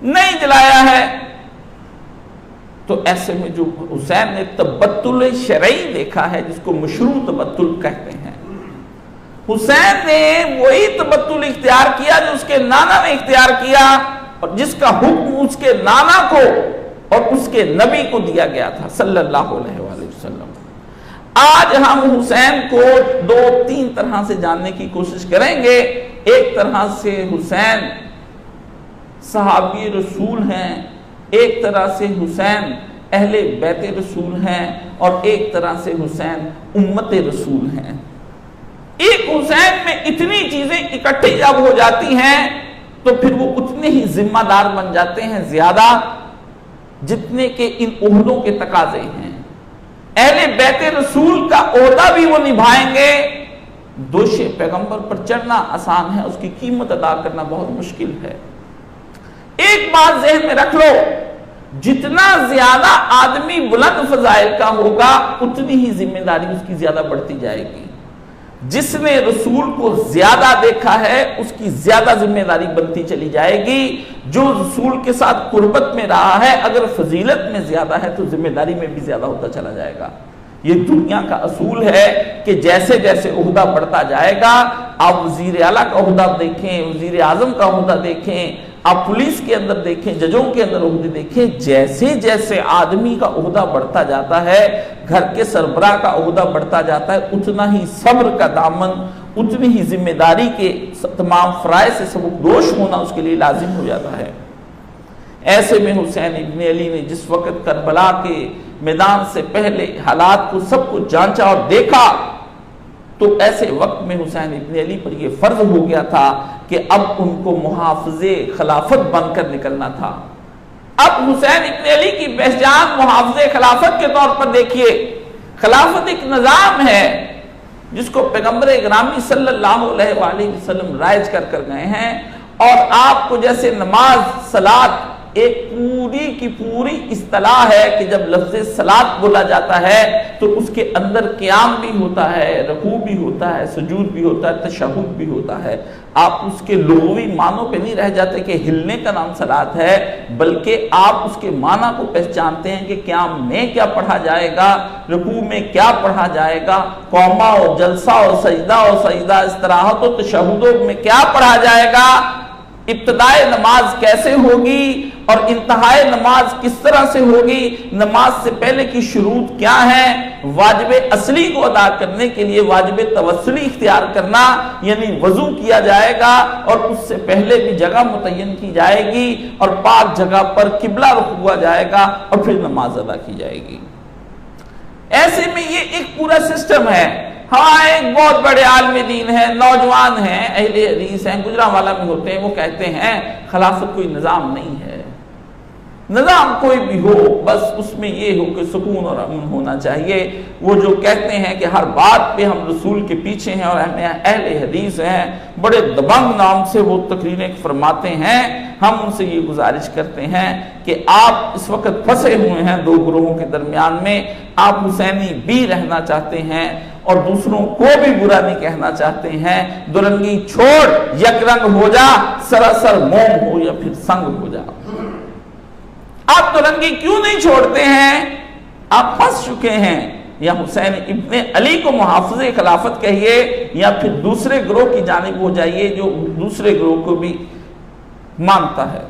نہیں جلایا ہے۔ تو ایسے میں جو حسین نے تبتل شرعی دیکھا ہے، جس کو مشروع تبتل کہتے ہیں، حسین نے وہی تبتل اختیار کیا جو اس کے نانا نے اختیار کیا، اور جس کا حکم اس کے نانا کو اور اس کے نبی کو دیا گیا تھا صلی اللہ علیہ وآلہ وسلم۔ آج ہم حسین کو دو تین طرح سے جاننے کی کوشش کریں گے۔ ایک طرح سے حسین صحابی رسول ہیں، ایک طرح سے حسین اہل بیت رسول ہیں، اور ایک طرح سے حسین امت رسول ہیں۔ ایک حسین میں اتنی چیزیں اکٹھی جب ہو جاتی ہیں تو پھر وہ اتنے ہی ذمہ دار بن جاتے ہیں، زیادہ جتنے کہ ان عہدوں کے تقاضے ہیں۔ اہل بیت رسول کا عہدہ بھی وہ نبھائیں گے۔ دوش پیغمبر پر چڑھنا آسان ہے، اس کی قیمت ادا کرنا بہت مشکل ہے۔ ایک بات ذہن میں رکھ لو، جتنا زیادہ آدمی بلند فضائل کا ہوگا اتنی ہی ذمہ داری اس کی زیادہ بڑھتی جائے گی۔ جس نے رسول کو زیادہ دیکھا ہے اس کی زیادہ ذمہ داری بنتی چلی جائے گی۔ جو رسول کے ساتھ قربت میں رہا ہے اگر فضیلت میں زیادہ ہے تو ذمہ داری میں بھی زیادہ ہوتا چلا جائے گا۔ یہ دنیا کا اصول ہے کہ جیسے جیسے عہدہ بڑھتا جائے گا، آپ وزیر اعلیٰ کا عہدہ دیکھیں، وزیر اعظم کا عہدہ دیکھیں، آپ پولیس کے اندر دیکھیں، ججوں کے اندر عہدے دیکھیں، جیسے جیسے آدمی کا عہدہ بڑھتا جاتا ہے، گھر کے سربراہ کا عہدہ بڑھتا جاتا ہے، اتنا ہی صبر کا دامن، اتنی ہی ذمہ داری کے تمام فرائض سے سبکدوش ہونا اس کے لیے لازم ہو جاتا ہے۔ ایسے میں حسین ابن علی نے جس وقت کربلا کے میدان سے پہلے حالات کو سب کو جانچا اور دیکھا، تو ایسے وقت میں حسین ابن علی پر یہ فرض ہو گیا تھا کہ اب ان کو محافظ خلافت بن کر نکلنا تھا۔ اب حسین ابن علی کی پہچان محافظ خلافت کے طور پر دیکھیے۔ خلافت ایک نظام ہے جس کو پیغمبر گرامی صلی اللہ علیہ وآلہ وسلم رائج کر گئے ہیں، اور آپ کو جیسے نماز صلاۃ ایک پوری کی پوری اصطلاح ہے کہ جب لفظ صلاۃ بولا جاتا ہے تو اس کے اندر قیام بھی ہوتا ہے، رکوع بھی ہوتا ہے، سجود بھی ہوتا ہے، تشہد بھی ہوتا ہے۔ آپ اس کے لغوی معنوں پہ نہیں رہ جاتے کہ ہلنے کا نام صلاۃ ہے، بلکہ آپ اس کے معنی کو پہچانتے ہیں کہ قیام میں کیا پڑھا جائے گا، رکوع میں کیا پڑھا جائے گا، قوما و جلسہ و سجدہ استراحت و تشہدوں میں کیا پڑھا جائے گا، ابتدائے نماز کیسے ہوگی اور انتہائے نماز کس طرح سے ہوگی، نماز سے پہلے کی شروط کیا ہیں، واجب اصلی کو ادا کرنے کے لیے واجب توسلی اختیار کرنا، یعنی وضو کیا جائے گا اور اس سے پہلے بھی جگہ متعین کی جائے گی اور پاک جگہ پر قبلہ رخ ہوا جائے گا اور پھر نماز ادا کی جائے گی۔ ایسے میں یہ ایک پورا سسٹم ہے۔ ہاں ایک بہت بڑے عالم دین ہیں، نوجوان ہیں، اہل حدیث ہیں، گجرانوالہ میں ہوتے ہیں، وہ کہتے ہیں خلافت کوئی نظام نہیں ہے، نظام کوئی بھی ہو بس اس میں یہ ہو کہ سکون اور امن ہونا چاہیے۔ وہ جو کہتے ہیں کہ ہر بات پہ ہم رسول کے پیچھے ہیں اور ہم اہل حدیث ہیں، بڑے دبنگ نام سے وہ تقریریں فرماتے ہیں۔ ہم ان سے یہ گزارش کرتے ہیں کہ آپ اس وقت پھنسے ہوئے ہیں دو گروہوں کے درمیان میں، آپ حسینی بھی رہنا چاہتے ہیں اور دوسروں کو بھی برا نہیں کہنا چاہتے ہیں، دورنگی چھوڑ، یک رنگ ہو جا، سراسر موم ہو یا پھر سنگ ہو جا۔ آپ دورنگی کیوں نہیں چھوڑتے ہیں؟ آپ پھنس چکے ہیں۔ یا حسین ابن علی کو محافظ خلافت کہیے یا پھر دوسرے گروہ کی جانب ہو جائیے جو دوسرے گروہ کو بھی مانتا ہے۔